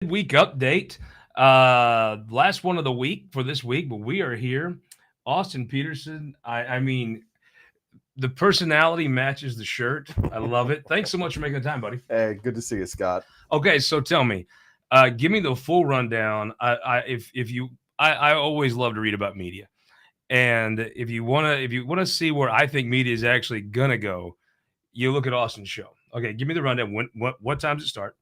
Midweek update. Last one of the week for this week, but we are here. Austin Peterson. I mean, the personality matches the shirt. I love it. Thanks so much for making the time, buddy. Hey, good to see you, Scott. Okay, so tell me, give me the full rundown. If you, I always love to read about media, and if you wanna see where I think media is actually gonna go, you look at Austin's show. Okay, give me the rundown. What time does it start?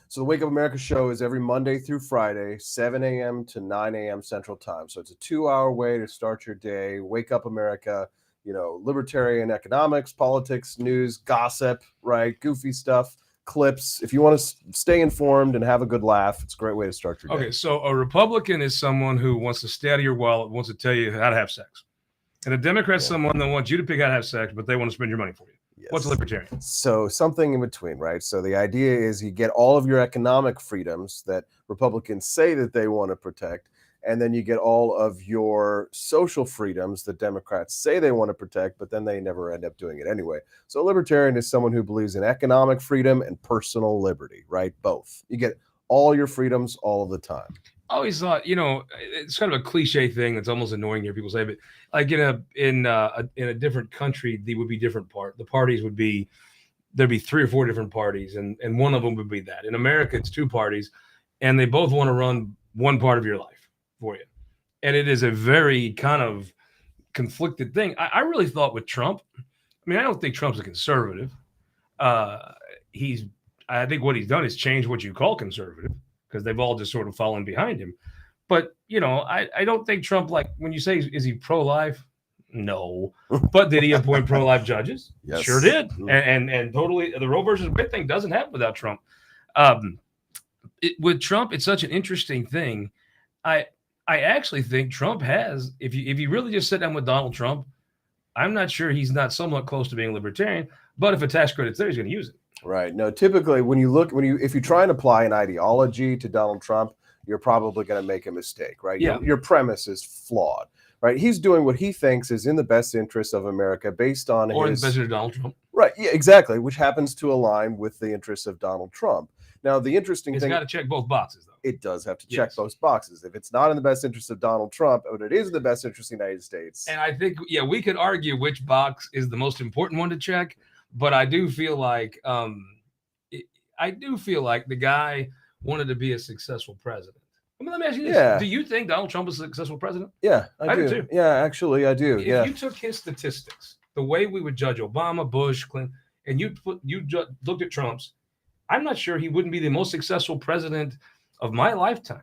So the Wake Up America show is every Monday through Friday, 7 a.m. to 9 a.m. Central Time. So it's a 2-hour way to start your day. Wake Up America, libertarian economics, politics, news, gossip, right? Goofy stuff, clips. If you want to stay informed and have a good laugh, it's a great way to start your day. Okay, so a Republican is someone who wants to stay out of your wallet, wants to tell you how to have sex. And a Democrat's someone that wants you to pick how to have sex, but they want to spend your money for you. Yes. What's a libertarian? So something in between, right? So the idea is you get all of your economic freedoms that Republicans say that they want to protect, and then you get all of your social freedoms that Democrats say they want to protect, but then they never end up doing it anyway. So a libertarian is someone who believes in economic freedom and personal liberty, right? Both. You get all your freedoms all of the time. I always thought, it's kind of a cliche thing that's almost annoying to hear people say, but like in a different country, there would be different the parties would be, there'd be 3 or 4 different parties, and one of them would be that. In America, it's 2 parties, and they both want to run one part of your life for you. And it is a very kind of conflicted thing. I really thought with Trump, I don't think Trump's a conservative. I think what he's done is change what you call conservative, because they've all just sort of fallen behind him. But, I don't think Trump, like, when you say, is he pro-life? No. But did he appoint pro-life judges? Yes. Sure did. And totally, the Roe versus Wade thing doesn't happen without Trump. With Trump, it's such an interesting thing. I actually think Trump has, if you really just sit down with Donald Trump, I'm not sure he's not somewhat close to being libertarian, but if a tax credit's there, he's going to use it. Right. No, typically if you try and apply an ideology to Donald Trump, you're probably going to make a mistake, right? Yeah. Your premise is flawed, right? He's doing what he thinks is in the best interest of America based on in the best interest of Donald Trump. Right. Yeah, exactly. Which happens to align with the interests of Donald Trump. Now, the interesting thing, it's got to check both boxes, though. It does have to check both boxes. If it's not in the best interest of Donald Trump, but it is in the best interest of the United States. And I think, we could argue which box is the most important one to check, but I do feel like the guy wanted to be a successful president. Let me ask you this. Yeah. Do you think Donald Trump is a successful president? Yeah, I do too. Yeah, actually, I do. If you took his statistics, the way we would judge Obama, Bush, Clinton, and you looked at Trump's, I'm not sure he wouldn't be the most successful president of my lifetime.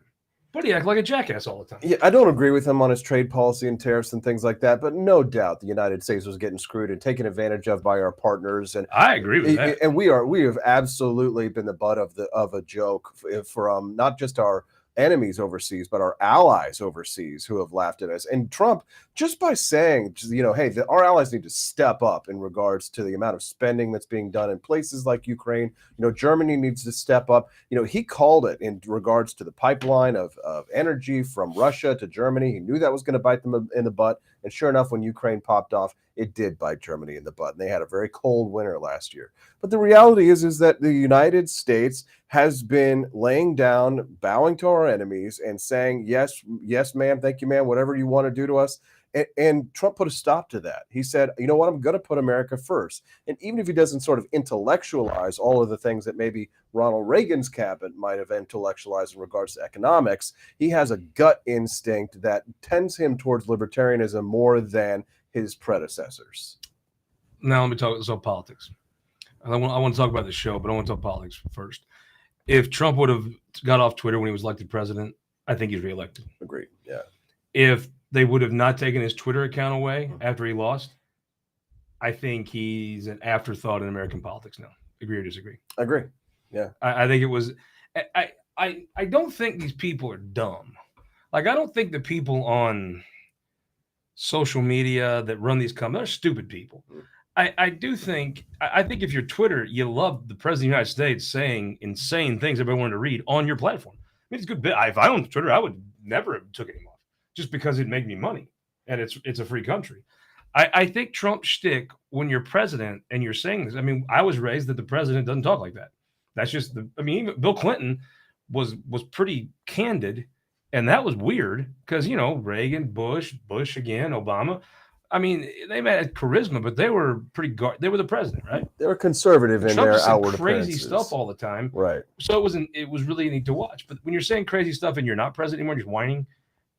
But he acts like a jackass all the time. Yeah, I don't agree with him on his trade policy and tariffs and things like that, but no doubt the United States was getting screwed and taken advantage of by our partners. And I agree with that. And we have absolutely been the butt of a joke from not just our enemies overseas, but our allies overseas who have laughed at us. And Trump, just by saying, hey, our allies need to step up in regards to the amount of spending that's being done in places like Ukraine. Germany needs to step up. He called it in regards to the pipeline of energy from Russia to Germany. He knew that was going to bite them in the butt. And sure enough, when Ukraine popped off, it did bite Germany in the butt. And they had a very cold winter last year. But the reality is that the United States has been laying down, bowing to our enemies and saying, yes, ma'am, thank you, ma'am, whatever you want to do to us. And Trump put a stop to that. He said, you know what, I'm going to put America first. And even if he doesn't sort of intellectualize all of the things that maybe Ronald Reagan's cabinet might have intellectualized in regards to economics, he has a gut instinct that tends him towards libertarianism more than his predecessors. Now let me talk about politics. I want to talk about the show, but I want to talk politics first. If Trump would have got off Twitter when he was elected president, I think he's reelected. Agreed. Yeah. If they would have not taken his Twitter account away after he lost, I think he's an afterthought in American politics now. Agree or disagree? Agree. Yeah. I think it was. I don't think these people are dumb. Like, I don't think the people on social media that run these companies are stupid people. I think if you're Twitter, you love the president of the United States saying insane things everybody wanted to read on your platform. It's a good bit. If I owned Twitter, I would never have took him off just because it'd make me money, and it's a free country. I think Trump's shtick when you're president and you're saying this. I was raised that the president doesn't talk like that. That's just even Bill Clinton was pretty candid, and that was weird because Reagan, Bush again, Obama. I mean, they had charisma, but they were they were the president, right? They were conservative in Trump their just said outward crazy appearances. stuff all the time, Right. so it was really neat to watch. But when you're saying crazy stuff and you're not president anymore, just whining,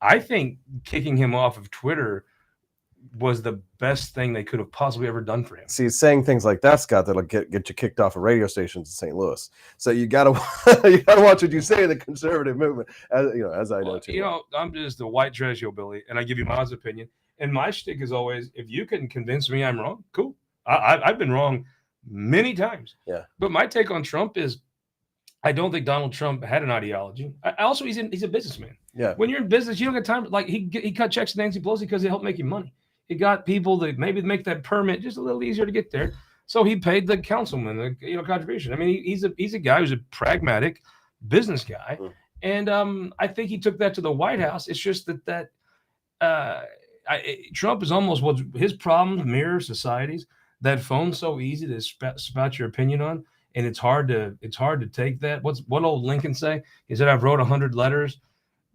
I think kicking him off of Twitter was the best thing they could have possibly ever done for him. See, saying things like that, Scott, that'll get you kicked off of radio stations in St. Louis. So you gotta watch what you say in the conservative movement, as I know too. I'm just a white trash hillbilly, and I give you my honest opinion. And my shtick is always, if you can convince me I'm wrong, cool. I've been wrong many times. Yeah. But my take on Trump is, I don't think Donald Trump had an ideology. Also, he's a businessman. Yeah. When you're in business, you don't get time. Like he cut checks to Nancy Pelosi because it helped make him money. He got people that maybe make that permit just a little easier to get there. So he paid the councilman the contribution. I mean, he's a guy who's a pragmatic business guy, and I think he took that to the White House. It's just that Trump is almost what his problems mirror society's. That phone's so easy to spout your opinion on, and it's hard to take that. What old Lincoln say? He said, "I've wrote 100 letters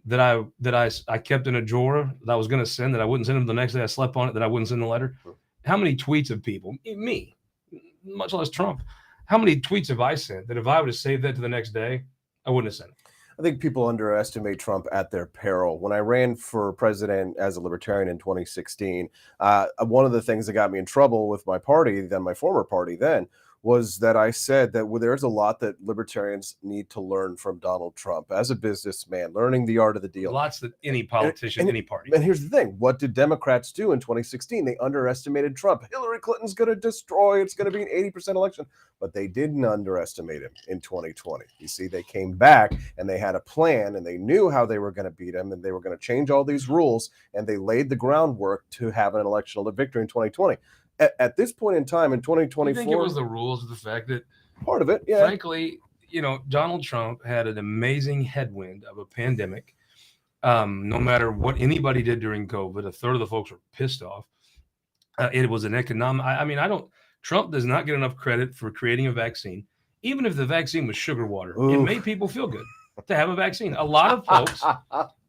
that I kept in a drawer that I was going to send, that I wouldn't send them the next day. I slept on it, that I wouldn't send the letter." How many tweets of people, me, much less Trump, how many tweets have I sent that if I would have saved that to the next day, I wouldn't have sent it? I think people underestimate Trump at their peril. When I ran for president as a libertarian in 2016, one of the things that got me in trouble with my party, then my former party then, was that I said that there's a lot that libertarians need to learn from Donald Trump as a businessman, learning the art of the deal. Lots that any politician, any party. And here's the thing. What did Democrats do in 2016? They underestimated Trump. Hillary Clinton's going to destroy. It's going to be an 80% election. But they didn't underestimate him in 2020. You see, they came back and they had a plan and they knew how they were going to beat him and they were going to change all these rules, and they laid the groundwork to have an electional victory in 2020. At this point in time in 2024, I think it was the rules of the fact that part of it, yeah. Frankly, Donald Trump had an amazing headwind of a pandemic. No matter what anybody did during COVID, a third of the folks were pissed off. It was an economic. Trump does not get enough credit for creating a vaccine. Even if the vaccine was sugar water, it made people feel good to have a vaccine. A lot of folks,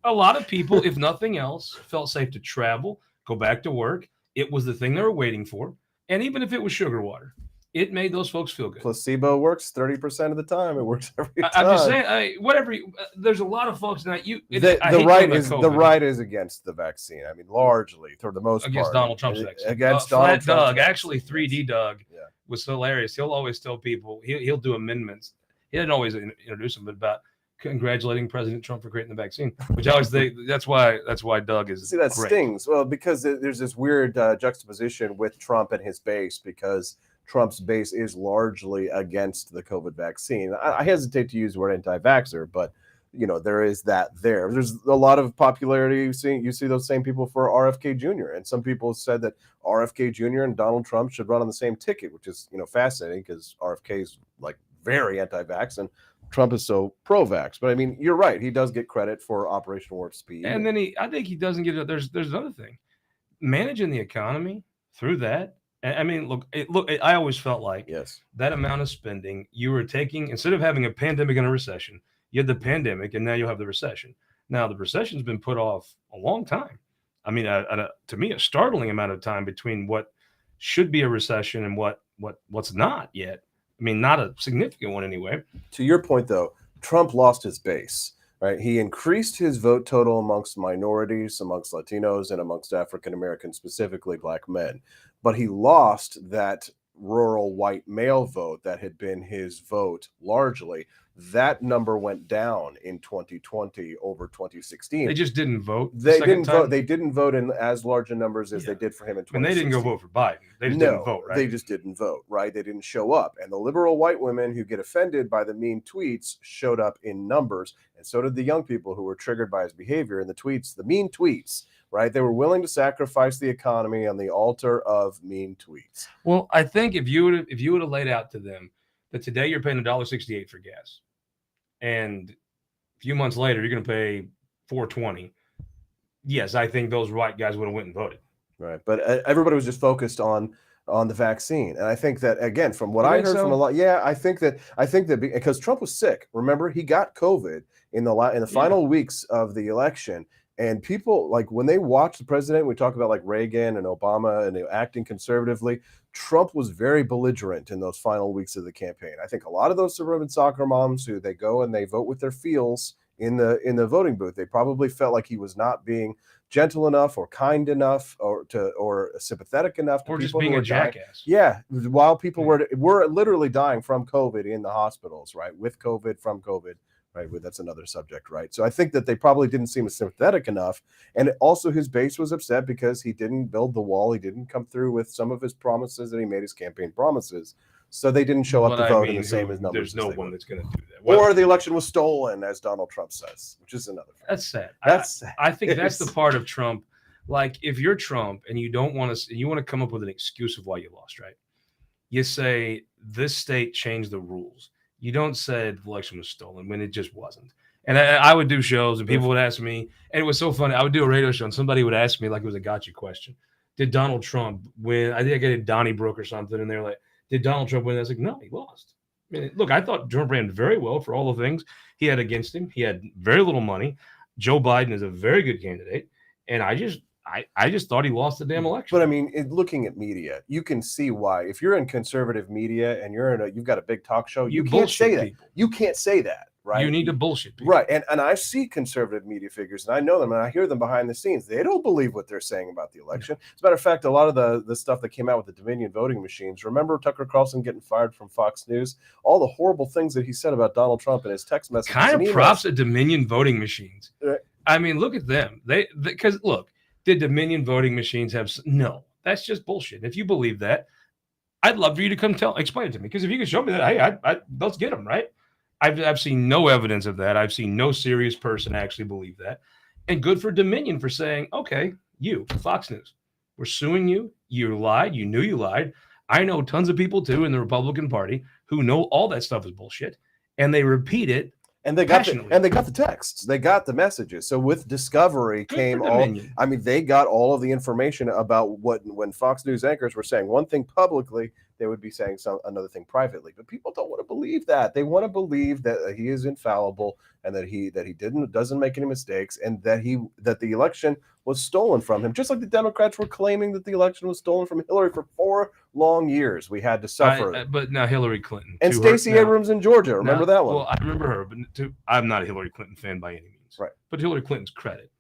a lot of people, if nothing else, felt safe to travel, go back to work. It was the thing they were waiting for. And even if it was sugar water, it made those folks feel good. Placebo works 30% of the time. It works every time. I'm just saying, there's a lot of folks now. The right is against the vaccine. I mean, largely, for the most against part. Donald Trump's vaccine. Against Donald Flat Trump's Doug, actually 3D Doug was hilarious. He'll always tell people, he'll do amendments. He didn't always introduce them, but about congratulating President Trump for creating the vaccine, which I always think that's why Doug is. See, that great. Stings. Well, because there's this weird juxtaposition with Trump and his base, because Trump's base is largely against the COVID vaccine. I hesitate to use the word anti-vaxxer, but there is that there. There's a lot of popularity. You see those same people for RFK Jr. And some people said that RFK Jr. and Donald Trump should run on the same ticket, which is fascinating because RFK is like very anti-vax and Trump is so pro-vax. But I mean, you're right. He does get credit for Operation Warp Speed. And then I think he doesn't get it. There's another thing. Managing the economy through that. I mean, look, I always felt like that amount of spending you were taking, instead of having a pandemic and a recession, you had the pandemic and now you'll have the recession. Now the recession's been put off a long time. I mean, to me, a startling amount of time between what should be a recession and what's not yet. I mean, not a significant one anyway. To your point, though, Trump lost his base, right? He increased his vote total amongst minorities, amongst Latinos, and amongst African Americans, specifically Black men. But he lost that rural white male vote that had been his vote largely. That number went down in 2020 over 2016. They just didn't vote. They didn't vote. They didn't vote in as large a numbers as they did for him in 2016. And they didn't go vote for Biden. They just didn't vote, right? They just didn't vote, right? They didn't show up. And the liberal white women who get offended by the mean tweets showed up in numbers. And so did the young people who were triggered by his behavior in the tweets, the mean tweets, right? They were willing to sacrifice the economy on the altar of mean tweets. Well, I think if you would have laid out to them that today you're paying $1.68 for gas, and a few months later you're going to pay $4.20. Yes, I think those white guys would have went and voted. Right, but everybody was just focused on on the vaccine. And I think that, again, from what You I think heard from a so? lot, yeah, I think that because Trump was sick. Remember, he got COVID in the Yeah. final weeks of the election. And people, like, when they watch the president, we talk about like Reagan and Obama and they acting conservatively. Trump was very belligerent in those final weeks of the campaign. I think a lot of those suburban soccer moms who they go and they vote with their feels in the voting booth, they probably felt like he was not being gentle enough or kind enough or sympathetic enough to Or just people who being a were dying. jackass. Yeah, while people were literally dying from COVID in the hospitals, right? With COVID, from COVID. Right, that's another subject, right? So I think that they probably didn't seem sympathetic enough, and also his base was upset because he didn't build the wall, he didn't come through with some of his promises that he made, his campaign promises, so they didn't show up But to I vote in mean, the same as numbers. there's no as they one would. that's going to do that. Well, Or the election was stolen, as Donald Trump says, which is another fact. that's sad. That's sad. I think that's the part of Trump. Like, if you're Trump and you don't want to, you want to come up with an excuse of why you lost, right? You say this state changed the rules. You don't say the election was stolen when it just wasn't. And I would do shows and people would ask me, and it was so funny. I would do a radio show and somebody would ask me, like it was a gotcha question, did Donald Trump win? I think I did Donnybrook or something. And they're like, did Donald Trump win? I was like, no, he lost. I mean, look, I thought Trump ran very well for all the things he had against him. He had very little money. Joe Biden is a very good candidate. And I just thought he lost the damn election. But I mean, looking at media, you can see why. If you're in conservative media and you've got a big talk show, you can't say that. People. You can't say that, right? You need to bullshit people. Right. And I see conservative media figures and I know them and I hear them behind the scenes. They don't believe what they're saying about the election. As a matter of fact, a lot of the stuff that came out with the Dominion voting machines, remember Tucker Carlson getting fired from Fox News? All the horrible things that he said about Donald Trump in his text messages. Kind of props at Dominion voting machines. Right. I mean, look at them. Because look, did Dominion voting machines have no? That's just bullshit. If you believe that, I'd love for you to come explain it to me. Because if you can show me that, hey, let's get them, right? I've seen no evidence of that. I've seen no serious person actually believe that. And good for Dominion for saying, okay, you, Fox News, we're suing you. You lied. You knew you lied. I know tons of people too in the Republican Party who know all that stuff is bullshit, and they repeat it. And they got the texts. They got the messages. So with Discovery came all. I mean, they got all of the information about when Fox News anchors were saying one thing publicly, they would be saying another thing privately. But people don't want to believe that. They want to believe that he is infallible and that he doesn't make any mistakes, and that the election was stolen from him. Just like the Democrats were claiming that the election was stolen from Hillary for 4 long years. We had to suffer. But now Hillary Clinton and Stacey Abrams in Georgia. Remember that one? Well, I remember her, but I'm not a Hillary Clinton fan by any means. Right. But Hillary Clinton's credit,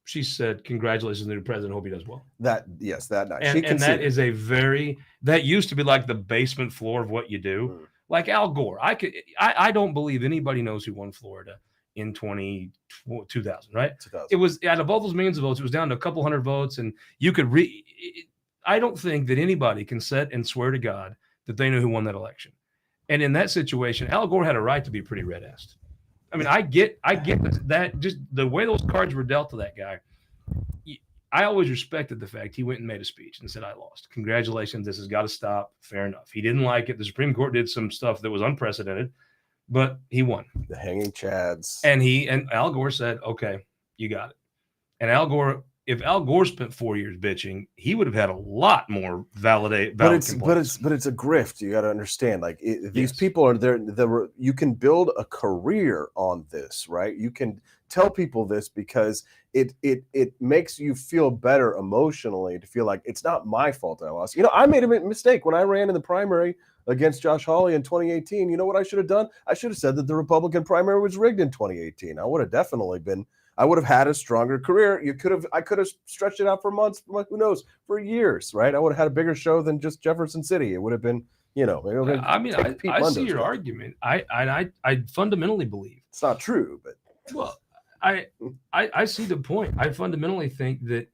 she said, "Congratulations to the new president. Hope he does well." That night. And that is that used to be like the basement floor of what you do. Mm. Like Al Gore. I don't believe anybody knows who won Florida in 2000, right? 2000. It was out of all those millions of votes, it was down to a couple hundred votes, and you could I don't think that anybody can sit and swear to God that they know who won that election. And in that situation, Al Gore had a right to be pretty red-assed. I mean, I get that just the way those cards were dealt to that guy. I always respected the fact he went and made a speech and said, "I lost. Congratulations. This has got to stop." Fair enough. He didn't like it. The Supreme Court did some stuff that was unprecedented, but he won. The hanging chads. And Al Gore said, "Okay, you got it." And if Al Gore spent 4 years bitching, he would have had a lot more valid complaints. But it's a grift. You got to understand, like these people are there. You can build a career on this, right? You can tell people this because it makes you feel better emotionally to feel like it's not my fault I lost. I made a mistake when I ran in the primary against Josh Hawley in 2018. You know what I should have done? I should have said that the Republican primary was rigged in 2018. I would have definitely been. I would have had a stronger career. I could have stretched it out for months, who knows, for years, right? I would have had a bigger show than just Jefferson City. It would have been, I mean, I see your argument. I fundamentally believe it's not true, but well, I see the point. I fundamentally think that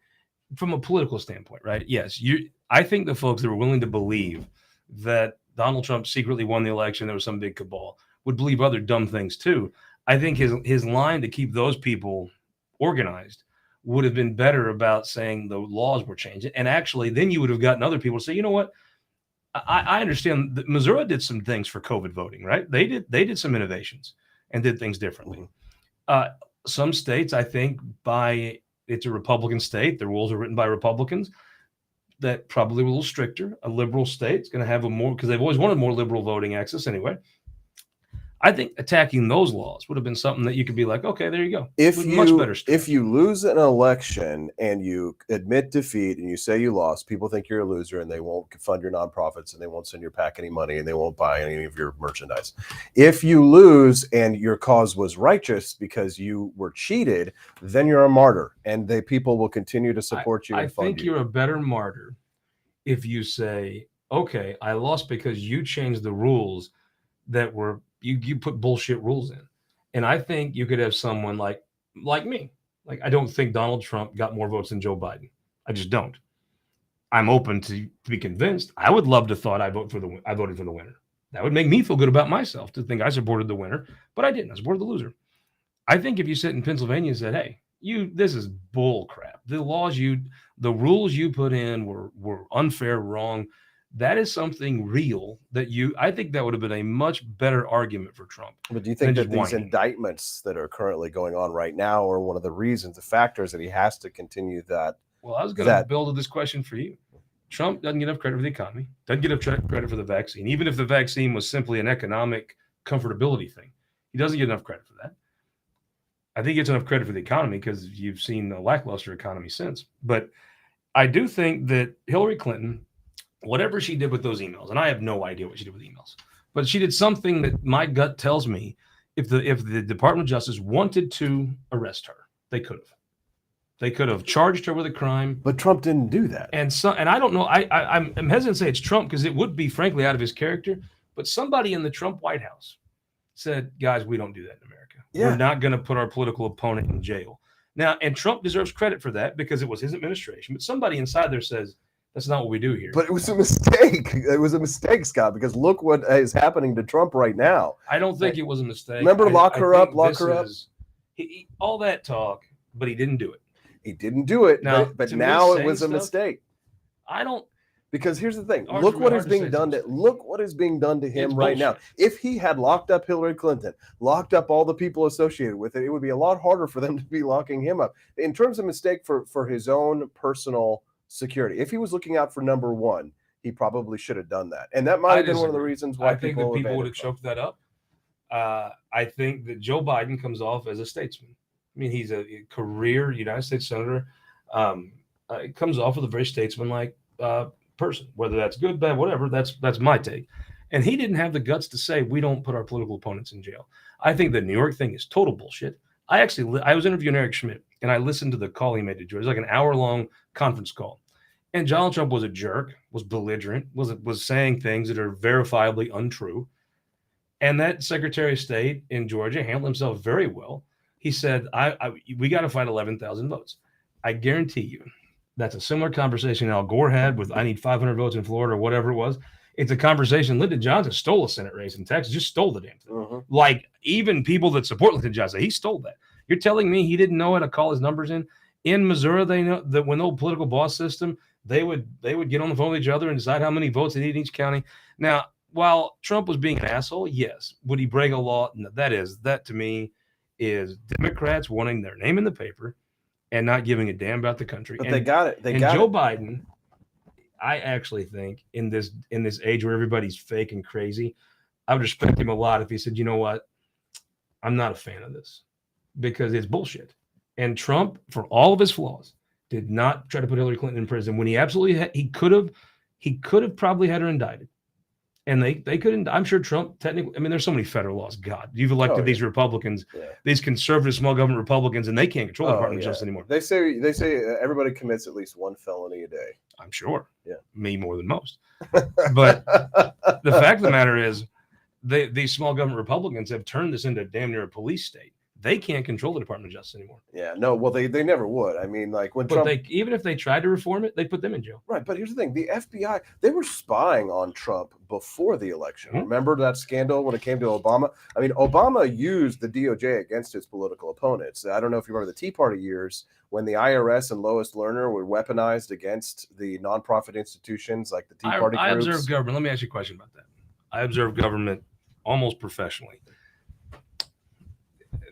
from a political standpoint, right? Yes, I think the folks that were willing to believe that Donald Trump secretly won the election, there was some big cabal, would believe other dumb things too. I think his line to keep those people organized would have been better about saying the laws were changing. And actually, then you would have gotten other people to say, you know what? I understand that Missouri did some things for COVID voting, right? They did some innovations and did things differently. Some states, I think, it's a Republican state. The rules are written by Republicans. that probably were a little stricter. A liberal state is going to have a more, because they've always wanted more liberal voting access anyway. I think attacking those laws would have been something that you could be like, okay, there you go. Much better stuff. If you lose an election and you admit defeat and you say you lost, people think you're a loser and they won't fund your nonprofits and they won't send your PAC any money and they won't buy any of your merchandise. If you lose and your cause was righteous because you were cheated, then you're a martyr and people will continue to support you. I think you're a better martyr if you say, okay, I lost because you changed the rules that were, you put bullshit rules in. And I think you could have someone like me. Like, I don't think Donald Trump got more votes than Joe Biden. I just don't. I'm open to be convinced. I would love to thought I voted for the winner. That would make me feel good about myself to think I supported the winner, but I didn't. I supported the loser. I think if you sit in Pennsylvania and said, hey, this is bull crap. The rules you put in were unfair, wrong. That is something real I think that would have been a much better argument for Trump. But do you think that these indictments that are currently going on right now are one of the factors that he has to continue that? Well, I was going to build this question for you. Trump doesn't get enough credit for the economy, doesn't get enough credit for the vaccine. Even if the vaccine was simply an economic comfortability thing, he doesn't get enough credit for that. I think he gets enough credit for the economy because you've seen a lackluster economy since. But I do think that Hillary Clinton, whatever she did with those emails, and I have no idea what she did with emails, but she did something that my gut tells me if the Department of Justice wanted to arrest her, they could have. They could have charged her with a crime. But Trump didn't do that. And I don't know. I'm hesitant to say it's Trump because it would be, frankly, out of his character. But somebody in the Trump White House said, guys, we don't do that in America. Yeah. We're not going to put our political opponent in jail. Now, and Trump deserves credit for that because it was his administration. But somebody inside there says, that's not what we do here. But it was a mistake. It was a mistake, Scott, because look what is happening to Trump right now. I don't think it was a mistake. Remember, lock her up. All that talk, but he didn't do it. He didn't do it, now, but now it was a mistake. I don't. Because here's the thing. Look what is being done to him right now. If he had locked up Hillary Clinton, locked up all the people associated with it, it would be a lot harder for them to be locking him up. In terms of mistake for his own personal security, if he was looking out for number one, he probably should have done that. And that might have been one of the reasons why people would have choked that up. I think that Joe Biden comes off as a statesman. I mean, he's a career United States senator. Comes off with a very statesman-like person, whether that's good, bad, whatever. That's my take. And he didn't have the guts to say we don't put our political opponents in jail. I think the New York thing is total bullshit. I was interviewing Eric Schmidt, and I listened to the call he made to Joe. It was like an hour-long conference call. And Donald Trump was a jerk, was belligerent, was saying things that are verifiably untrue. And that Secretary of State in Georgia handled himself very well. He said, we got to find 11,000 votes. I guarantee you that's a similar conversation Al Gore had with I need 500 votes in Florida or whatever it was. It's a conversation. Lyndon Johnson stole a Senate race in Texas, just stole the damn thing. Uh-huh. Like, even people that support Lyndon Johnson, he stole that. You're telling me he didn't know how to call his numbers in? In Missouri, they know that when the old political boss system, they would get on the phone with each other and decide how many votes they need in each county. Now, while Trump was being an asshole, yes. Would he break a law? No, that to me is Democrats wanting their name in the paper and not giving a damn about the country. But they got it. Joe Biden, I actually think in this age where everybody's fake and crazy, I would respect him a lot if he said, you know what, I'm not a fan of this because it's bullshit. And Trump, for all of his flaws, did not try to put Hillary Clinton in prison when he absolutely he could have probably had her indicted. And they couldn't. I'm sure Trump technically. I mean, there's so many federal laws. God, you've elected these Republicans, these conservative small government Republicans, and they can't control the Department of Justice anymore. They say everybody commits at least one felony a day. I'm sure. Yeah, me more than most. But the fact of the matter is, these small government Republicans have turned this into damn near a police state. They can't control the Department of Justice anymore. Yeah, no, well, they never would. I mean, like when Trump, even if they tried to reform it, they put them in jail. Right, but here's the thing: the FBI, they were spying on Trump before the election. Mm-hmm. Remember that scandal when it came to Obama? I mean, Obama used the DOJ against his political opponents. I don't know if you remember the Tea Party years when the IRS and Lois Lerner were weaponized against the nonprofit institutions like the Tea Party groups. I observe government. Let me ask you a question about that. I observe government almost professionally.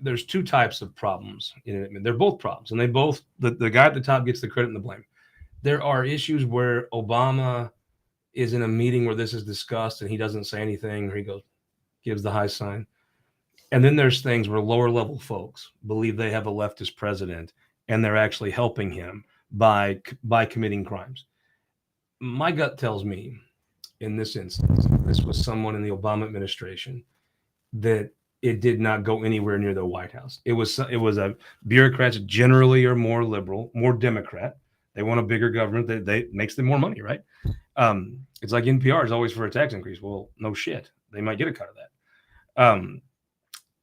There's two types of problems in it. I mean, they're both problems, and they both the guy at the top gets the credit and the blame. There are issues where Obama is in a meeting where this is discussed and he doesn't say anything, or he gives the high sign. And then there's things where lower level folks believe they have a leftist president and they're actually helping him by committing crimes. My gut tells me in this instance, this was someone in the Obama administration, that it did not go anywhere near the White House. It was a bureaucrats generally are more liberal, more Democrat. They want a bigger government that they makes them more money, right? It's like NPR is always for a tax increase. Well, no shit, they might get a cut of that.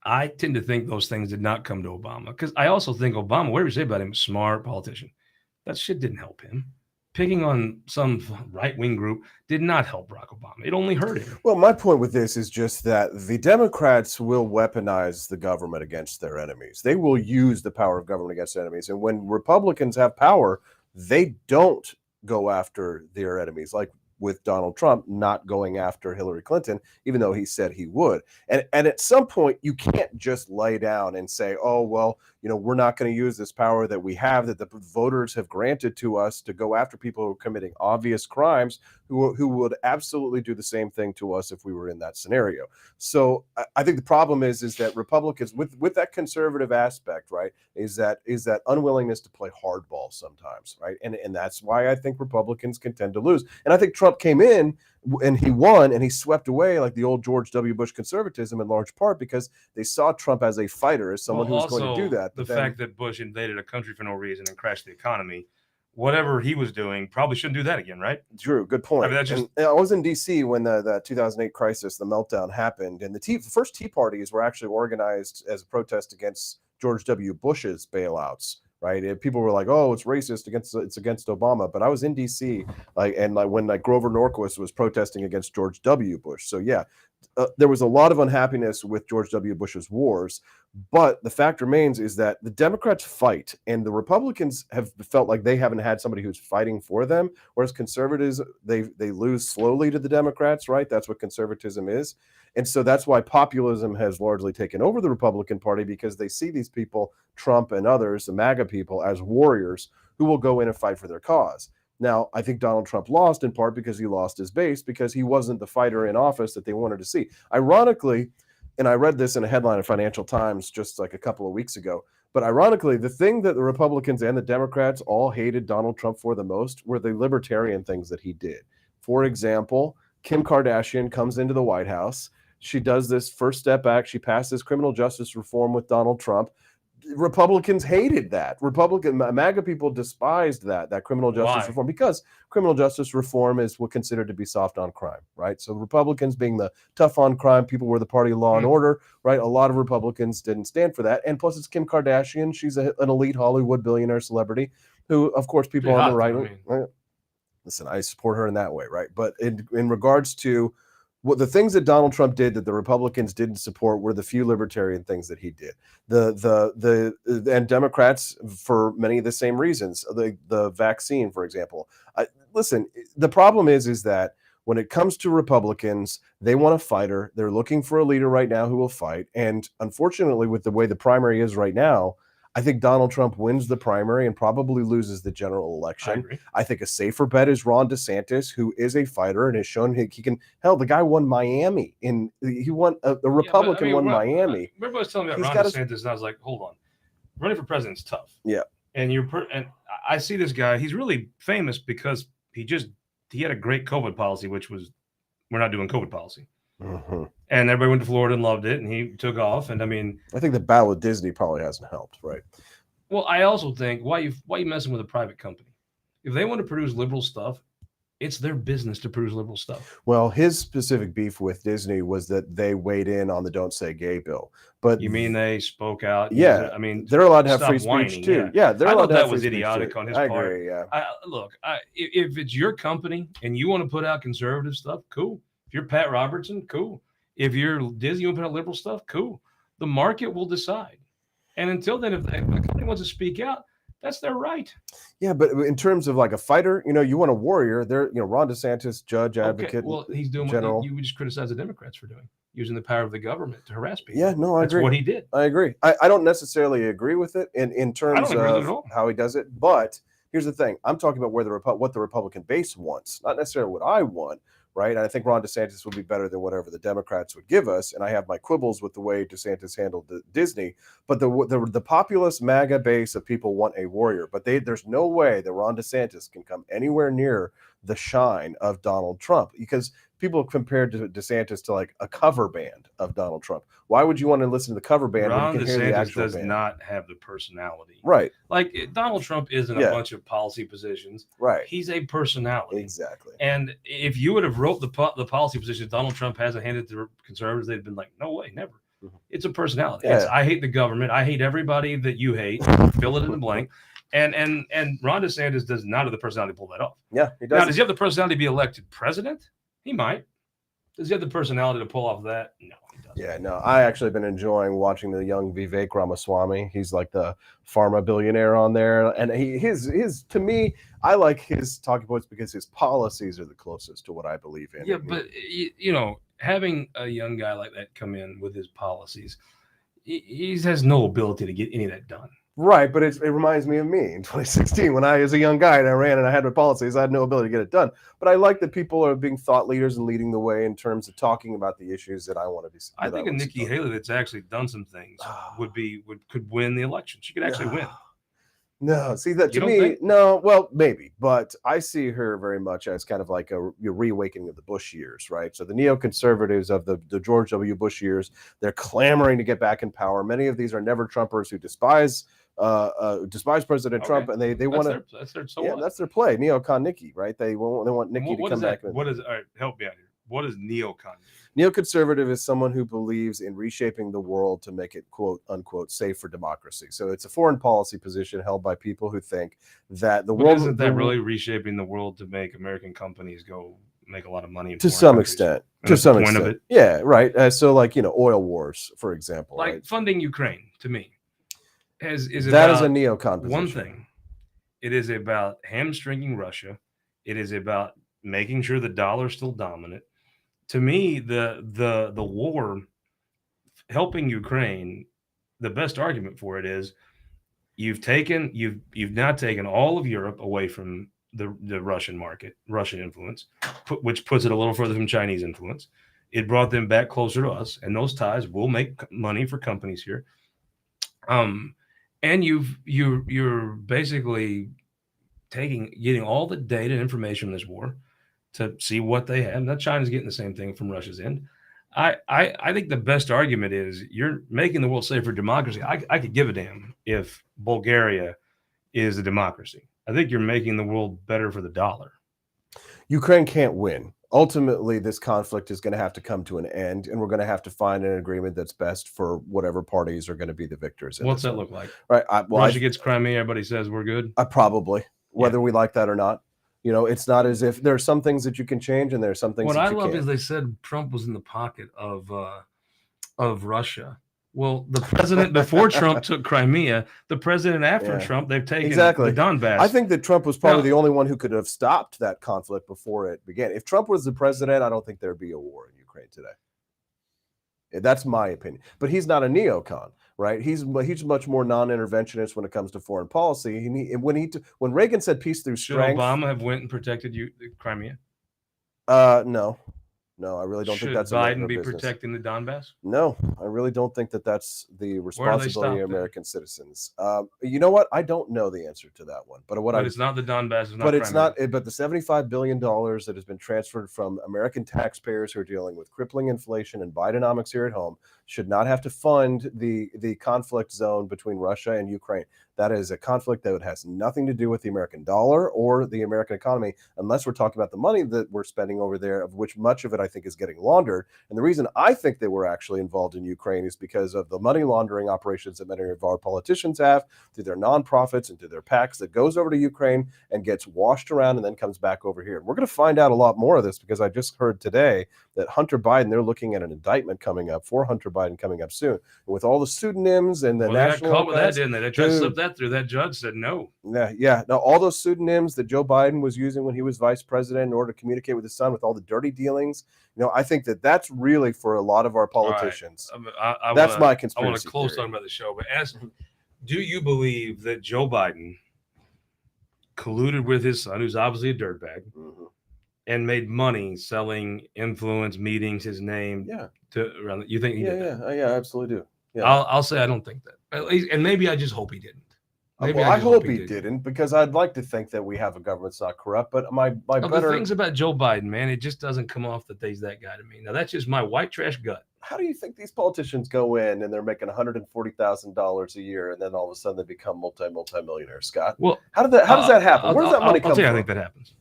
I tend to think those things did not come to Obama, because I also think Obama, whatever you say about him, smart politician. That shit didn't help him. Picking on some right-wing group did not help Barack Obama. It only hurt him. Well, my point with this is just that the Democrats will weaponize the government against their enemies. They will use the power of government against enemies. And when Republicans have power, they don't go after their enemies, like with Donald Trump not going after Hillary Clinton, even though he said he would. And at some point, you can't just lay down and say, oh, well, we're not going to use this power that we have, that the voters have granted to us, to go after people who are committing obvious crimes, who would absolutely do the same thing to us if we were in that scenario. So I think the problem is that Republicans, with that conservative aspect, right, is that unwillingness to play hardball sometimes, right? And that's why I think Republicans can tend to lose. And I think Trump came in and he won and he swept away like the old George W. Bush conservatism, in large part because they saw Trump as a fighter, as someone who was going to do that. The fact that Bush invaded a country for no reason and crashed the economy, whatever he was doing, probably shouldn't do that again, right? Drew, good point. I mean, I was in D.C. when the 2008 crisis, the meltdown happened, and the first Tea Parties were actually organized as a protest against George W. Bush's bailouts. Right? And people were like, "Oh, it's racist it's against Obama." But I was in D.C. when Grover Norquist was protesting against George W. Bush. So yeah, there was a lot of unhappiness with George W. Bush's wars. But the fact remains is that the Democrats fight, and the Republicans have felt like they haven't had somebody who's fighting for them. Whereas conservatives, they lose slowly to the Democrats. Right? That's what conservatism is. And so that's why populism has largely taken over the Republican Party, because they see these people, Trump and others, the MAGA people, as warriors who will go in and fight for their cause. Now, I think Donald Trump lost in part because he lost his base, because he wasn't the fighter in office that they wanted to see. Ironically, and I read this in a headline in Financial Times just like a couple of weeks ago, but ironically, the thing that the Republicans and the Democrats all hated Donald Trump for the most were the libertarian things that he did. For example, Kim Kardashian comes into the White House. She does this First Step Act. She passes criminal justice reform with Donald Trump. Republicans hated that. MAGA people despised that criminal justice reform, because criminal justice reform is what considered to be soft on crime, right? So Republicans being the tough on crime, people were the party of law and order, right? A lot of Republicans didn't stand for that. And plus, it's Kim Kardashian. She's an elite Hollywood billionaire celebrity who, of course, people on the right. Listen, I support her in that way, right? But in regards to what the things that Donald Trump did that the Republicans didn't support were the few libertarian things that he did. And Democrats, for many of the same reasons, the vaccine, for example. Listen, the problem is that when it comes to Republicans, they want a fighter. They're looking for a leader right now who will fight. And unfortunately, with the way the primary is right now, I think Donald Trump wins the primary and probably loses the general election. I think a safer bet is Ron DeSantis, who is a fighter and has shown he can. Hell, the guy won Miami. He won the Republican won Miami. Everybody was telling me about Ron DeSantis, and I was like, hold on, running for president's tough. Yeah, and I see this guy. He's really famous because he had a great COVID policy, which was we're not doing COVID policy. Mm-hmm. And everybody went to Florida and loved it, and he took off. And I mean, I think the battle with Disney probably hasn't helped, right? Well, I also think why you messing with a private company? If they want to produce liberal stuff, it's their business to produce liberal stuff. Well, his specific beef with Disney was that they weighed in on the "Don't Say Gay" bill. But you mean they spoke out? Yeah, I mean they're allowed to have free speech too. Yeah, they're allowed to have free speech. I thought that was idiotic on his part. I agree. Yeah. If it's your company and you want to put out conservative stuff, cool. If you're Pat Robertson, cool. If you're Disney, you want to put out liberal stuff, cool. The market will decide. And until then, if a company wants to speak out, that's their right. Yeah, but in terms of like a fighter, you want a warrior. There, Ron DeSantis, judge, advocate. Okay. Well, he's doing what you would just criticize the Democrats for doing, using the power of the government to harass people. Yeah, no, I agree. That's what he did. I agree. I don't necessarily agree with it in terms of how he does it, but Here's the thing: I'm talking about what the Republican base wants, not necessarily what I want. Right. And I think Ron DeSantis would be better than whatever the Democrats would give us. And I have my quibbles with the way DeSantis handled Disney. But the populist MAGA base of people want a warrior. But there's no way that Ron DeSantis can come anywhere near the shine of Donald Trump, because people compared to DeSantis to like a cover band of Donald Trump. Why would you want to listen to the cover band Ron when you can hear the DeSantis actual does band? not have the personality. Right. Like Donald Trump isn't Yeah. a bunch of policy positions. Right. He's a personality. Exactly. And if you would have wrote the policy positions Donald Trump hasn't handed to conservatives, they'd been like, no way, never. Mm-hmm. It's a personality. Yeah. It's I hate the government. I hate everybody that you hate. Fill it in the blank. And Ron DeSantis does not have the personality to pull that off. Yeah, he does. Now, does he have the personality to be elected president? He might. Does he have the personality to pull off that? No, he doesn't. Yeah, no, I actually been enjoying watching the young Vivek Ramaswamy. He's like the pharma billionaire on there. And his to me, I like his talking points because his policies are the closest to what I believe in. Yeah, but having a young guy like that come in with his policies, he has no ability to get any of that done. Right, but it reminds me of me in 2016 when I was a young guy and I ran and I had my policies. I had no ability to get it done. But I like that people are being thought leaders and leading the way in terms of talking about the issues that I want to be. I think a Nikki Haley that's actually done some things could win the election. She could actually win. No, see that to me, no, well, maybe, but I see her very much as kind of like a reawakening of the Bush years, right? So the neoconservatives of the George W. Bush years, they're clamoring to get back in power. Many of these are never Trumpers who despise President Trump, and they want to. That's their play, neocon Nikki, right? They want Nikki to come back. What is? All right, help me out here. What is neocon? Neoconservative is someone who believes in reshaping the world to make it quote unquote safe for democracy. So it's a foreign policy position held by people who think that the world isn't that really reshaping the world to make American companies go make a lot of money to some extent. To some extent, of it. Yeah, right. So like oil wars, for example, like funding Ukraine to me is that is a neocon position. One thing. It is about hamstringing Russia. It is about making sure the dollar is still dominant. To me, the war helping Ukraine, the best argument for it is you've now taken all of Europe away from the Russian market, Russian influence, which puts it a little further from Chinese influence. It brought them back closer to us, and those ties will make money for companies here. And you're basically getting all the data and information in this war to see what they have. Now China's getting the same thing from Russia's end. I think the best argument is you're making the world safe for democracy. I could give a damn if Bulgaria is a democracy. I think you're making the world better for the dollar. Ukraine can't win. Ultimately, this conflict is going to have to come to an end, and we're going to have to find an agreement that's best for whatever parties are going to be the victors. What's that look like? Right. Russia gets Crimea. Everybody says we're good. Probably, whether we like that or not. It's not as if there are some things that you can change, and there are some things. What I love is they said Trump was in the pocket of Russia. Well, the president before Trump took Crimea, the president after Trump, they've taken the Donbass. I think that Trump was probably the only one who could have stopped that conflict before it began. If Trump was the president, I don't think there'd be a war in Ukraine today. That's my opinion. But he's not a neocon, right? He's much more non-interventionist when it comes to foreign policy. When Reagan said peace through strength, should Obama have went and protected Crimea? No, I really don't think that's Biden be protecting the Donbass? No, I really don't think that that's the responsibility of American citizens. You know what? I don't know the answer to that one. But it's not the Donbass. But the $75 billion that has been transferred from American taxpayers who are dealing with crippling inflation and Bidenomics here at home should not have to fund the conflict zone between Russia and Ukraine. That is a conflict that has nothing to do with the American dollar or the American economy, unless we're talking about the money that we're spending over there, of which much of it I think is getting laundered. And the reason I think they were actually involved in Ukraine is because of the money laundering operations that many of our politicians have through their nonprofits and through their PACs that goes over to Ukraine and gets washed around and then comes back over here. And we're going to find out a lot more of this because I just heard today that Hunter Biden, they're looking at an indictment coming up for Hunter Biden coming up soon. And with all the pseudonyms and the national... They got caught with that, didn't they? They tried to slip that through. That judge said no. Yeah. Now, all those pseudonyms that Joe Biden was using when he was vice president in order to communicate with his son with all the dirty dealings, I think that that's really for a lot of our politicians. Right. That's my conspiracy. I want to close talking about the show, but do you believe that Joe Biden colluded with his son, who's obviously a dirtbag, Mm-hmm. and made money selling influence meetings, his name. Yeah. To around. You think he did that? Yeah, I absolutely do. Yeah. I'll say I don't think that. At least, and maybe I just hope he didn't. Maybe Well, I just hope he didn't, because I'd like to think that we have a government that's not corrupt. But The things about Joe Biden, man, it just doesn't come off that he's that guy to me. Now that's just my white trash gut. How do you think these politicians go in and they're making $140,000 a year, and then all of a sudden they become multimillionaires, Scott? Well, how does that happen? Where does that money come from? I think that happens.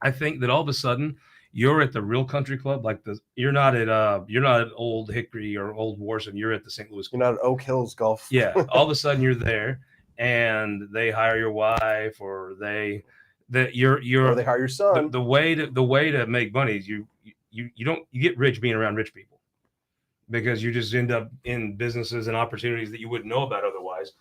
I think that all of a sudden you're at the real country club, like you're not at Old Hickory or Old Warson. You're at the St. Louis Club. You're not at Oak Hills Golf. Yeah, all of a sudden you're there, and they hire your wife, or or they hire your son. The way to make money is you get rich being around rich people, because you just end up in businesses and opportunities that you wouldn't know about otherwise.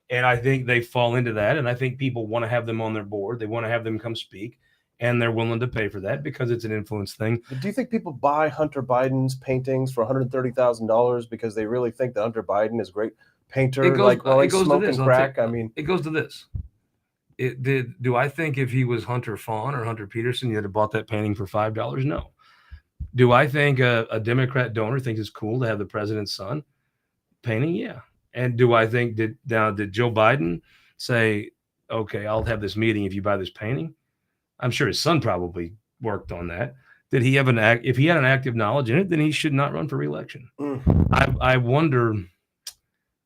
And I think they fall into that, and I think people want to have them on their board. They want to have them come speak, and they're willing to pay for that because it's an influence thing. But do you think people buy Hunter Biden's paintings for $130,000 because they really think that Hunter Biden is a great painter, while he's smoking crack? I mean, it goes to this. Do I think if he was Hunter Faughn or Hunter Peterson, you'd have bought that painting for $5? No. Do I think a Democrat donor thinks it's cool to have the president's son painting? Yeah. And do I think did Joe Biden say, okay, I'll have this meeting if you buy this painting? I'm sure his son probably worked on that. Did he have if he had an active knowledge in it, then he should not run for re-election. I wonder.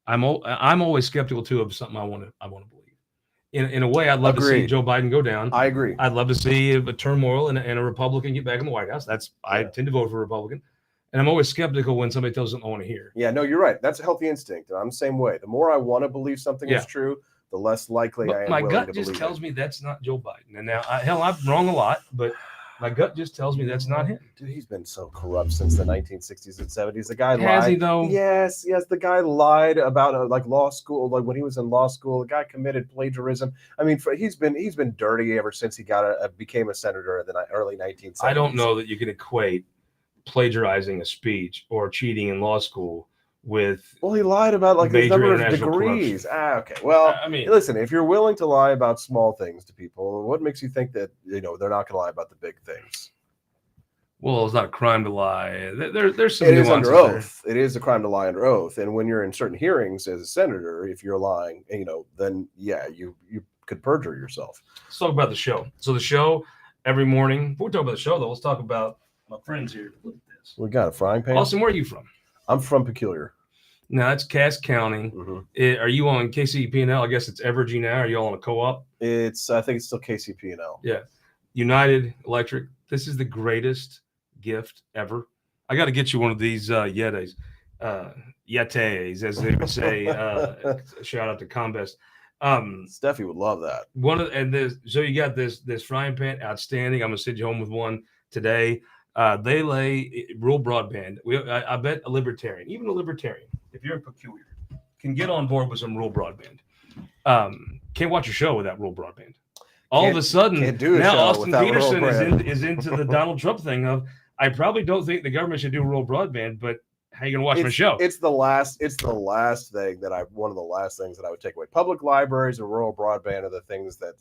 I'm always skeptical too of something I want to believe. In a way, I'd love to see Joe Biden go down. I agree. I'd love to see a turmoil and a Republican get back in the White House. I tend to vote for a Republican. And I'm always skeptical when somebody tells something I want to hear. Yeah, no, you're right. That's a healthy instinct. I'm the same way. The more I want to believe something is true, the less likely I am. My gut just tells me that's not Joe Biden. And now, I'm wrong a lot, but my gut just tells me that's not him. Dude, he's been so corrupt since the 1960s and 70s. The guy lied. Has he though? Yes. The guy lied about law school. Like when he was in law school, the guy committed plagiarism. I mean, he's been dirty ever since he became a senator in the early 1970s. I don't know that you can equate plagiarizing a speech or cheating in law school with. Well, he lied about the number of degrees. Okay. Well, I mean, listen, if you're willing to lie about small things to people, what makes you think that they're not going to lie about the big things? Well, it's not a crime to lie. There's some. It is under oath. It is a crime to lie under oath. And when you're in certain hearings as a senator, if you're lying, then you could perjure yourself. Let's talk about the show. So the show every morning. Before we talk about the show, though, let's talk about my friends here. Look at this. We got a frying pan. Austin, where are you from? I'm from Peculiar. No, it's Cass County. Mm-hmm. Are you on KCP&L? I guess it's Evergy now. Are you all on a co-op? I think it's still KCP&L. Yeah. United Electric. This is the greatest gift ever. I got to get you one of these Yetis, as they would say. Shout out to Combest. Steffi would love that. So you got this frying pan, outstanding. I'm gonna send you home with one today. They lay rural broadband. I bet a libertarian, even a libertarian, if you're a Peculiar, can get on board with some rural broadband. Can't watch a show without rural broadband. All of a sudden, now Austin Peterson is into the Donald Trump thing of, I probably don't think the government should do rural broadband, but how are you gonna watch my show? It's the last thing one of the last things that I would take away. Public libraries and rural broadband are the things that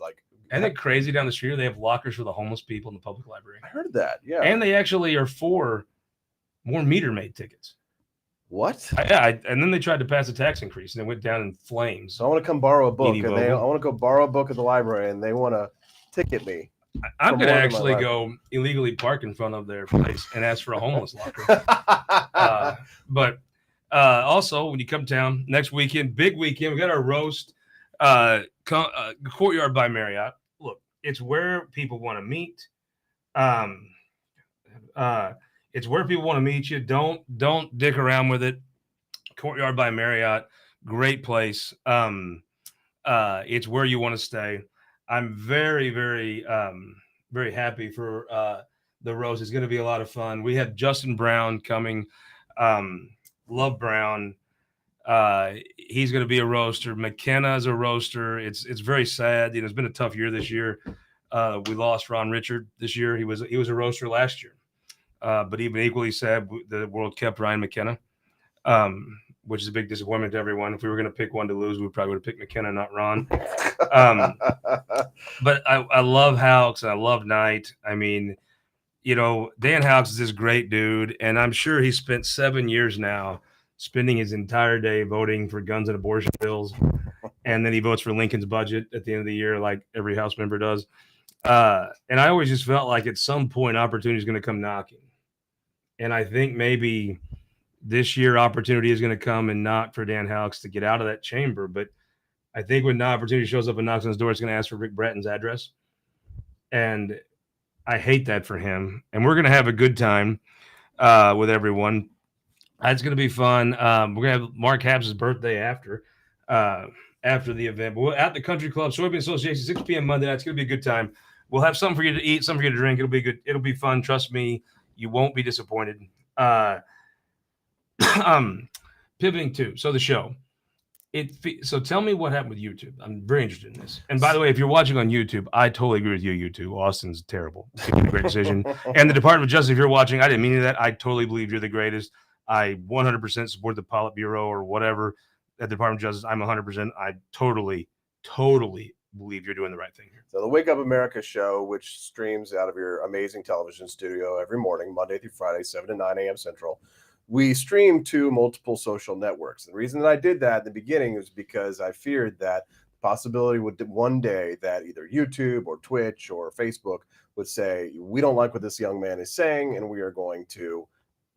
Isn't it crazy down the street? They have lockers for the homeless people in the public library. I heard that, yeah. And they actually are for more meter maid tickets. What? And then they tried to pass a tax increase, and it went down in flames. So I want to come borrow a book, I want to go borrow a book at the library, and they want to ticket me. I'm going to actually go illegally park in front of their place and ask for a homeless locker. But also, when you come down next weekend, big weekend, we got our roast. Courtyard by Marriott. Look, it's where people want to meet. It's where people want to meet you. Don't dick around with it. Courtyard by Marriott, great place. It's where you want to stay. I'm very, very, very happy for the roast. It's going to be a lot of fun. We have Justin Brown coming. Love Brown. He's going to be a roaster. McKenna is a roaster. It's very sad. It's been a tough year this year. We lost Ron Richard this year. He was a roaster last year. But even equally sad, the world kept Ryan McKenna. which is a big disappointment to everyone. If we were going to pick one to lose, we probably would have picked McKenna, not Ron. But I love Haux and I love Knight. I mean, Dan Haux is this great dude, and I'm sure he spent 7 years now spending his entire day voting for guns and abortion bills, and then he votes for Lincoln's budget at the end of the year, like every House member does. And I always just felt like at some point opportunity is going to come knocking, and I think maybe this year opportunity is going to come and knock for Dan Haux to get out of that chamber. But I think when the opportunity shows up and knocks on his door, it's going to ask for Rick Bratton's address, and I hate that for him. And we're going to have a good time with everyone. It's going to be fun. We're going to have Mark Habs' birthday after the event. But we're at the Country Club Soybean Association, 6 p.m. Monday night. It's going to be a good time. We'll have something for you to eat, something for you to drink. It'll be good. It'll be fun. Trust me, you won't be disappointed. Pivoting to the show. So tell me what happened with YouTube. I'm very interested in this. And by the way, if you're watching on YouTube, I totally agree with you, YouTube. Austin's terrible. Great decision. And the Department of Justice, if you're watching, I didn't mean that. I totally believe you're the greatest. I 100% support the Politburo or whatever at the Department of Justice. I'm 100%. I totally believe you're doing the right thing here. So the Wake Up America show, which streams out of your amazing television studio every morning, Monday through Friday, 7 to 9 a.m. Central. We stream to multiple social networks. The reason that I did that in the beginning was because I feared that the possibility would one day that either YouTube or Twitch or Facebook would say, we don't like what this young man is saying, and we are going to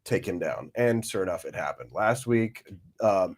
take him down. And sure enough, it happened last week.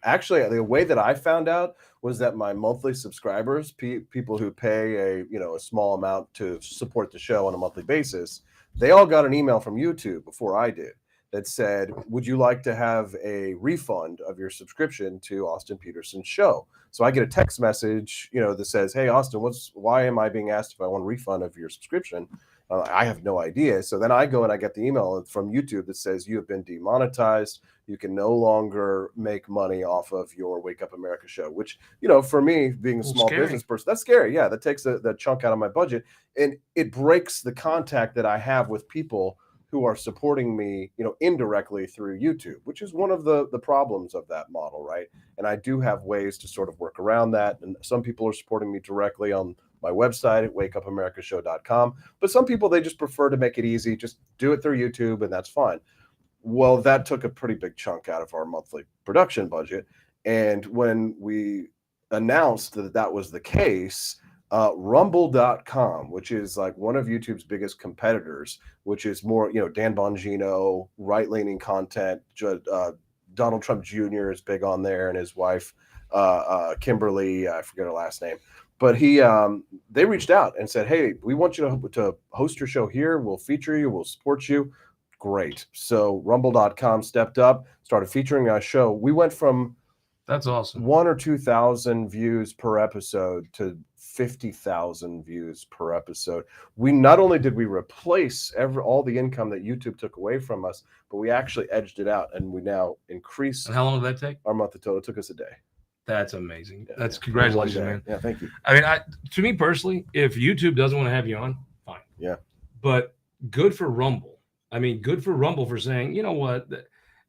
Actually, the way that I found out was that my monthly subscribers, people who pay a small amount to support the show on a monthly basis, they all got an email from YouTube before I did that said, would you like to have a refund of your subscription to Austin Peterson's show? So I get a text message, that says, hey, Austin, why am I being asked if I want a refund of your subscription? I have no idea. So then I go and I get the email from YouTube that says you have been demonetized. You can no longer make money off of your Wake Up America show, which, for me, being a small business person, that's scary. Yeah, that takes the chunk out of my budget. And it breaks the contact that I have with people who are supporting me, indirectly through YouTube, which is one of the problems of that model, right? And I do have ways to sort of work around that. And some people are supporting me directly on my website at wakeupAmericaShow.com. But some people, they just prefer to make it easy, just do it through YouTube, and that's fine. Well, that took a pretty big chunk out of our monthly production budget. And when we announced that that was the case, Rumble.com, which is like one of YouTube's biggest competitors, which is more, Dan Bongino, right-leaning content. Donald Trump Jr. is big on there, and his wife, Kimberly, I forget her last name. But they reached out and said, hey, we want you to host your show here. We'll feature you. We'll support you. Great. So Rumble.com stepped up, started featuring our show. We went from that's awesome 1,000 or 2,000 views per episode to 50,000 views per episode. We not only did we replace all the income that YouTube took away from us, but we actually edged it out, and we now increased. And how long did that take? Our monthly total. It took us a day. That's amazing. That's congratulations, man. Yeah, thank you. I mean, to me personally, if YouTube doesn't want to have you on, fine. Yeah. But good for Rumble. I mean, good for Rumble for saying, you know what?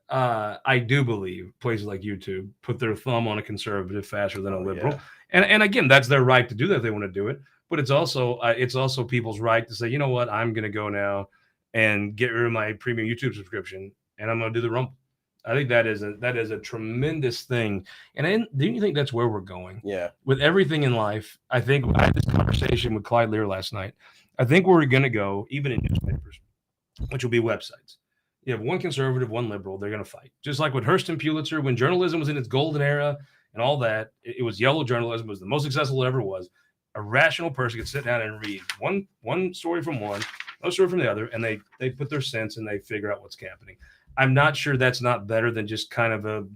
I do believe places like YouTube put their thumb on a conservative faster than a liberal. Yeah. And again, that's their right to do that if they want to do it. But it's also people's right to say, you know what? I'm going to go now and get rid of my premium YouTube subscription, and I'm going to do the Rumble. I think that is a tremendous thing. And do you think that's where we're going? Yeah. With everything in life, I think I had this conversation with Clyde Lear last night. I think we're going to go, even in newspapers, which will be websites. You have one conservative, one liberal. They're going to fight. Just like with Hearst and Pulitzer, when journalism was in its golden era and all that, it was yellow journalism. It was the most successful it ever was. A rational person could sit down and read one story from one, another story from the other, and they put their sense and they figure out what's happening. I'm not sure that's not better than just kind of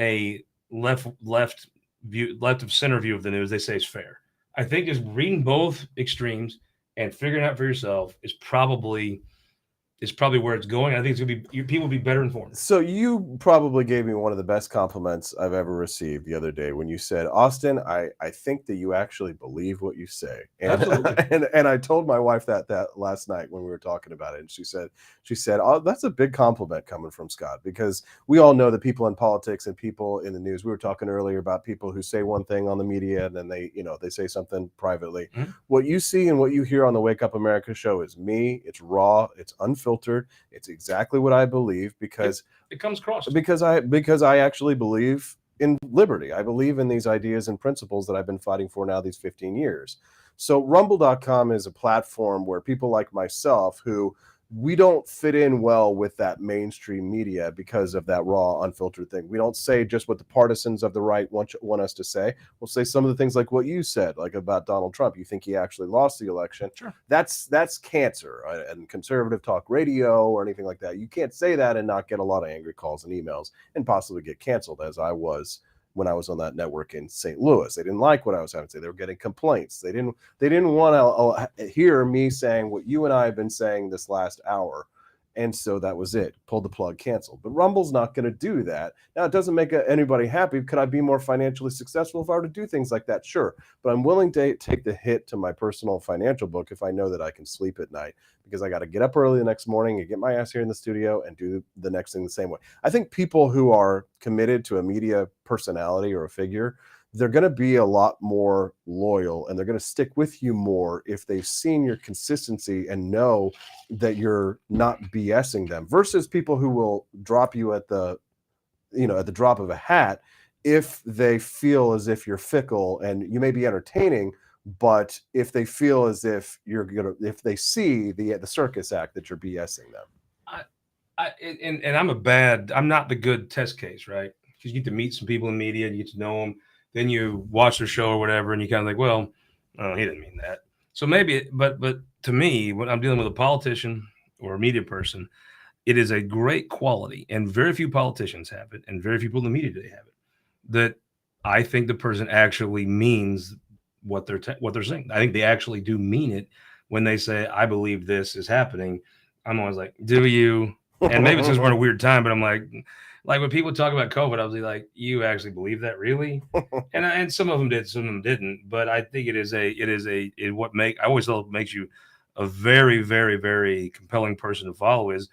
a left of center view of the news. They say is fair. I think just reading both extremes and figuring out for yourself is probably is probably where it's going. I think it's gonna be people will be better informed. So you probably gave me one of the best compliments I've ever received the other day when you said, Austin, I think that you actually believe what you say. And Absolutely. and I told my wife that last night when we were talking about it. And she said, oh, that's a big compliment coming from Scott, because we all know that people in politics and people in the news, we were talking earlier about people who say one thing on the media and then they say something privately. Mm-hmm. What you see and what you hear on the Wake Up America show is me. It's raw, it's unfiltered. It's exactly what I believe, because it comes across because I actually believe in liberty. I believe in these ideas and principles that I've been fighting for now these 15 years. So rumble.com is a platform where people like myself, who we don't fit in well with that mainstream media because of that raw, unfiltered thing. We don't say just what the partisans of the right want us to say. We'll say some of the things like what you said, like about Donald Trump. You think he actually lost the election. Sure. That's cancer. And conservative talk radio or anything like that, you can't say that and not get a lot of angry calls and emails and possibly get canceled, as I was when I was on that network in St. Louis. They didn't like what I was having to say. They were getting complaints. They didn't want to hear me saying what you and I have been saying this last hour. And so that was it. Pulled the plug, canceled. But Rumble's not going to do that. Now, it doesn't make anybody happy. Could I be more financially successful if I were to do things like that? Sure. But I'm willing to take the hit to my personal financial book if I know that I can sleep at night, because I got to get up early the next morning and get my ass here in the studio and do the next thing the same way. I think people who are committed to a media personality or a figure, they're going to be a lot more loyal and they're going to stick with you more if they've seen your consistency and know that you're not BSing them, versus people who will drop you at the drop of a hat if they feel as if you're fickle. And you may be entertaining, but if they feel as if if they see the circus act that you're BSing them. I'm not the good test case, right? Because you get to meet some people in media, you get to know them, then you watch their show or whatever, and you kind of like, well, oh, he didn't mean that. So maybe, but to me, when I'm dealing with a politician or a media person, it is a great quality, and very few politicians have it, and very few people in the media today have it, that I think the person actually means what they're saying. I think they actually do mean it when they say, I believe this is happening. I'm always like, do you? And maybe it's because we're in a weird time, but I'm like when people talk about COVID, I was like, you actually believe that, really? And some of them did, some of them didn't. But I think I always thought makes you a very, very, very compelling person to follow is,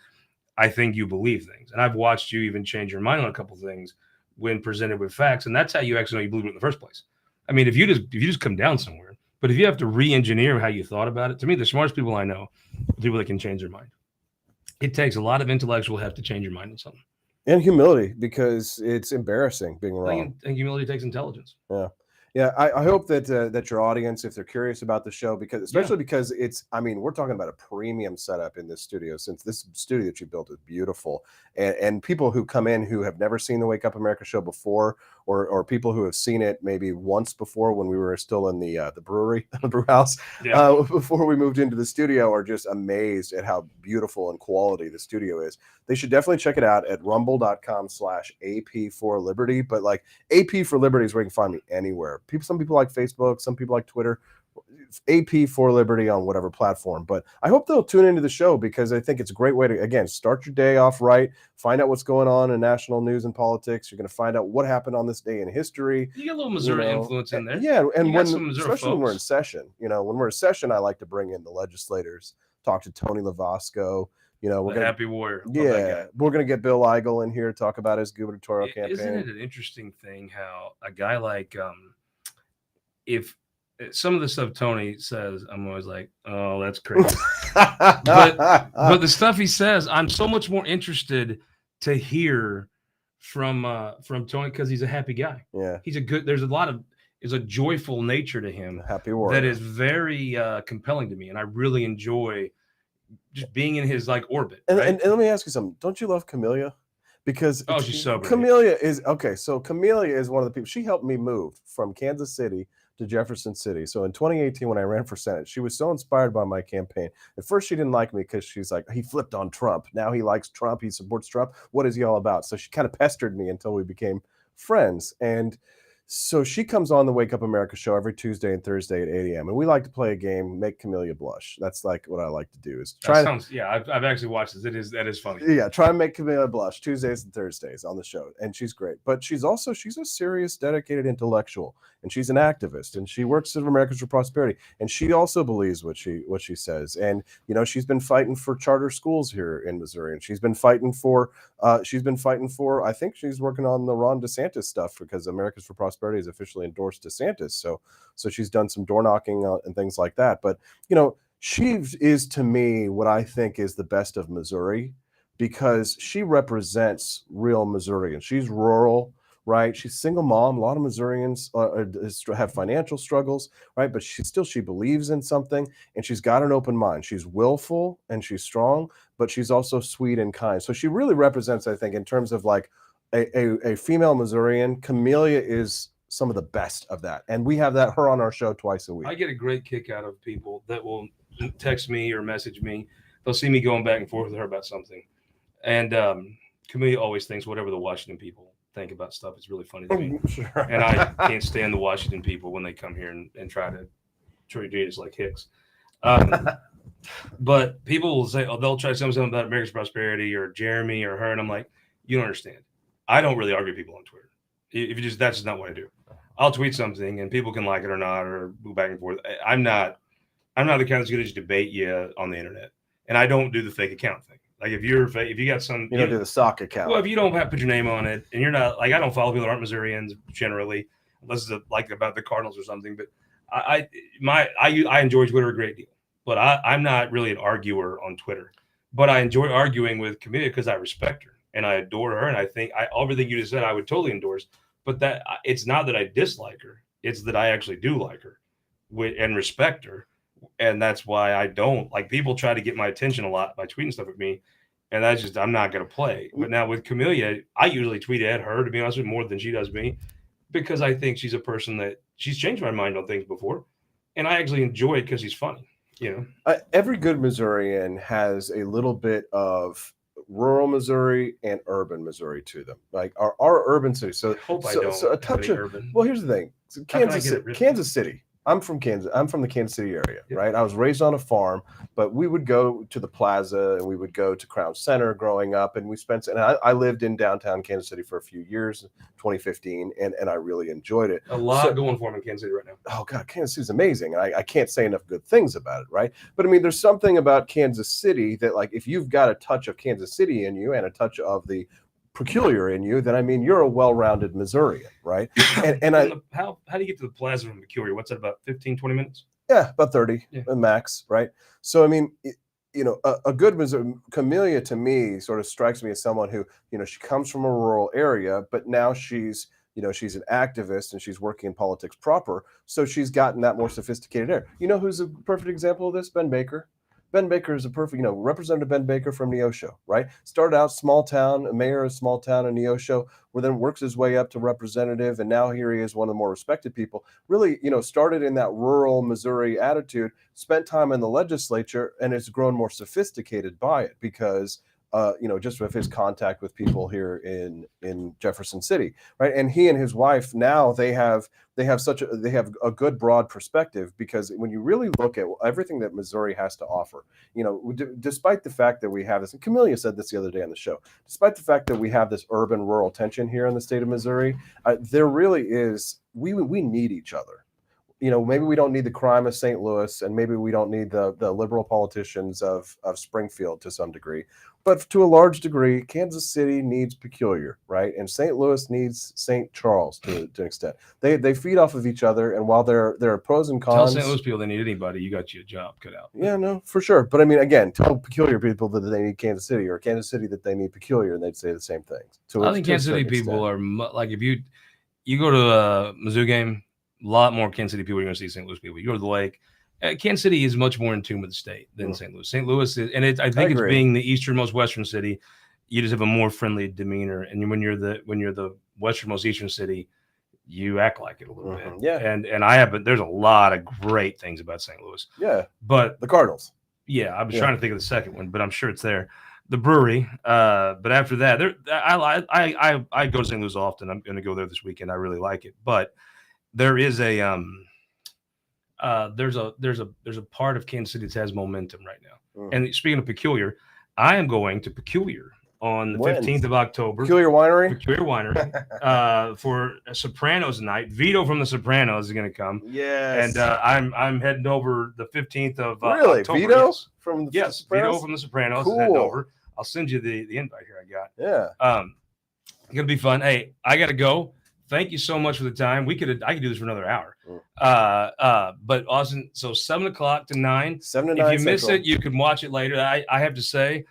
I think you believe things. And I've watched you even change your mind on a couple of things when presented with facts. And that's how you actually know you believe it in the first place. I mean, if you just come down somewhere, but if you have to re-engineer how you thought about it, to me, the smartest people I know are people that can change their mind. It takes a lot of intellectual heft to change your mind on something. And humility, because it's embarrassing being wrong. I think humility takes intelligence. Yeah. I hope that that your audience, if they're curious about the show, because it's, I mean, we're talking about a premium setup in this studio, since this studio that you built is beautiful, and people who come in who have never seen the Wake Up America show before, or people who have seen it maybe once before when we were still in the brewery, the brew house, before we moved into the studio, are just amazed at how beautiful and quality the studio is. They should definitely check it out at rumble.com/AP4Liberty. But like, AP for Liberty is where you can find me anywhere. Some people like Facebook, some people like Twitter. AP4Liberty on whatever platform. But I hope they'll tune into the show, because I think it's a great way to, again, start your day off right, find out what's going on in national news and politics. You're going to find out what happened on this day in history. You get a little Missouri influence in there. Yeah, and especially when we're in session. When we're in session, I like to bring in the legislators, talk to Tony Lavasco. We're gonna, happy warrior. Yeah, we're going to get Bill Eigel in here to talk about his gubernatorial campaign. Isn't it an interesting thing how a guy like, if some of the stuff Tony says, I'm always like, oh, that's crazy. but the stuff he says, I'm so much more interested to hear from Tony, because he's a happy guy. Yeah, there's a joyful nature to him. Happy warrior. That is very compelling to me, and I really enjoy just being in his orbit. And, right? and let me ask you something. Don't you love Camellia? Because she's so great. Camellia is okay. So Camellia is one of the people. She helped me move from Kansas City to Jefferson City. So in 2018, when I ran for Senate, she was so inspired by my campaign. At first, she didn't like me because she's like, he flipped on Trump. Now he likes Trump. He supports Trump. What is he all about? So she kind of pestered me until we became friends. And So she comes on the Wake Up America show every Tuesday and Thursday at 8 a.m. And we like to play a game, make Camellia blush. That's like what I like to do is try. That sounds, yeah. I've actually watched this. That is funny. Yeah, try and make Camellia blush Tuesdays and Thursdays on the show, and she's great. But she's a serious, dedicated intellectual, and she's an activist, and she works at Americans for Prosperity, and she also believes what she says. And she's been fighting for charter schools here in Missouri, and she's been fighting for. I think she's working on the Ron DeSantis stuff because Americans for Prosperity has officially endorsed DeSantis. So she's done some door knocking and things like that. But she is, to me, what I think is the best of Missouri, because she represents real Missourians. She's rural, right? She's a single mom. A lot of Missourians have financial struggles, right? But she believes in something, and she's got an open mind. She's willful and she's strong, but she's also sweet and kind. So she really represents, I think, in terms of like a female Missourian. Camellia is some of the best of that, and we have her on our show twice a week. I get a great kick out of people that will text me or message me. They'll see me going back and forth with her about something, and Camellia always thinks whatever the Washington people think about stuff is really funny to me. Sure. And I can't stand the Washington people when they come here and try to treat us like hicks. But people will say, they'll try to say something about America's Prosperity or Jeremy or her, and I'm like, you don't understand. I don't really argue with people on Twitter. That's just not what I do. I'll tweet something and people can like it or not, or go back and forth. I'm not the kind that's going to just debate you on the internet, and I don't do the fake account thing. Like if you got some, you don't do the sock account. Well, if you don't put your name on it, and you're not like, I don't follow people that aren't Missourians generally, unless it's like about the Cardinals or something. But I enjoy Twitter a great deal, but I'm not really an arguer on Twitter. But I enjoy arguing with Camellia because I respect her and I adore her, and I think everything you just said I would totally endorse. But that it's not that I dislike her; it's that I actually do like her and respect her. And that's why I don't like, people try to get my attention a lot by tweeting stuff at me. And that's just, I'm not going to play. But now with Camellia, I usually tweet at her, to be honest with you, more than she does me, because I think she's a person that she's changed my mind on things before. And I actually enjoy it because she's funny, Every good Missourian has a little bit of rural Missouri and urban Missouri to them. Like our urban cities. So a touch of urban. Well, here's the thing. Kansas City. I'm from Kansas. I'm from the Kansas City area, right? I was raised on a farm, but we would go to the plaza and we would go to Crown Center growing up, and I lived in downtown Kansas City for a few years, 2015, and I really enjoyed it. A lot going for me in Kansas City right now. Oh God, Kansas City is amazing. I can't say enough good things about it, right? But I mean, there's something about Kansas City that, like, if you've got a touch of Kansas City in you and a touch of the peculiar in you, then I mean, you're a well-rounded Missourian, right? And how do you get to the plaza from peculiar? What's that, about 15-20 minutes? Yeah, about 30 max, right? So I mean, a good Missouri, Camellia to me sort of strikes me as someone who, she comes from a rural area, but now she's she's an activist and she's working in politics proper, so she's gotten that more sophisticated air. Who's a perfect example of this? Ben Baker. Ben Baker is a perfect, Representative Ben Baker from Neosho, right? Started out small town, a mayor of a small town in Neosho, where then works his way up to representative, and now here he is, one of the more respected people. Really, started in that rural Missouri attitude, spent time in the legislature, and has grown more sophisticated by it because just with his contact with people here in Jefferson City, right? And he and his wife, now they have a good broad perspective, because when you really look at everything that Missouri has to offer, despite the fact that we have this, and Camellia said this the other day on the show, despite the fact that we have this urban rural tension here in the state of Missouri, there really is, we need each other. Maybe we don't need the crime of St. Louis, and maybe we don't need the liberal politicians of Springfield to some degree, but to a large degree, Kansas City needs peculiar, right? And St. Louis needs St. Charles to an extent. They feed off of each other, and while there are pros and cons. Tell St. Louis people they need anybody, you got you a job cut out. Yeah, no, for sure. But I mean, again, tell peculiar people that they need Kansas City, or Kansas City that they need peculiar, and they'd say the same things. I think Kansas City people are like, if you go to a Mizzou game, a lot more Kansas City people are going to see St. Louis people. You go to the lake. Kansas City is much more in tune with the state than St. Louis. St. Louis is, and I think it's being the easternmost western city, you just have a more friendly demeanor. And when you're the westernmost eastern city, you act like it a little bit. Yeah. And there's a lot of great things about St. Louis. Yeah. But the Cardinals. Yeah, I was trying to think of the second one, but I'm sure it's there. the brewery. But after that, I go to St. Louis often. I'm going to go there this weekend. I really like it. But there is a there's a part of Kansas City that has momentum right now. And speaking of peculiar, I am going to Peculiar on the 15th of October. Peculiar Winery? Peculiar Winery for a Sopranos night. Vito from the Sopranos is going to come. Yes. And I'm heading over the 15th of really? October. Vito yes. from the Yes, Sopranos? Vito from the Sopranos Cool. is heading over. I'll send you the invite here I got. Yeah. It's going to be fun. Hey, I got to go. Thank you so much for the time. I could do this for another hour. But Austin, so 7 o'clock to 9. 7 to 9 If you miss Central. it, you can watch it later. I have to say,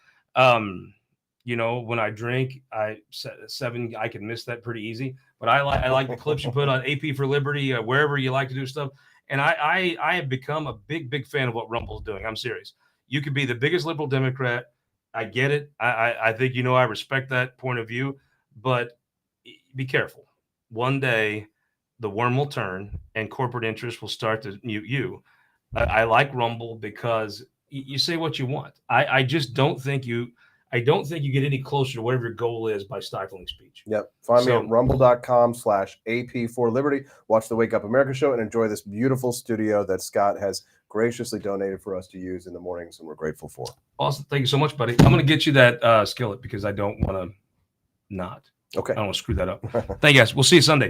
you know, when I drink, 7, I can miss that pretty easy. But I like the clips you put on AP for Liberty, wherever you like to do stuff. And I have become a big fan of what Rumble's doing. I'm serious. You could be the biggest liberal Democrat. I get it. I think, you know, I respect that point of view, but be careful. One day the worm will turn and corporate interests will start to mute you. I like Rumble because you say what you want. I just don't think you get any closer to whatever your goal is by stifling speech. Yep. Find me at rumble.com/AP4Liberty. Watch the Wake Up America show and enjoy this beautiful studio that Scott has graciously donated for us to use in the mornings, and we're grateful for. Awesome. Thank you so much, buddy. I'm going to get you that skillet because I don't want to not. Okay. I don't want to screw that up. Thank you guys. We'll see you Sunday.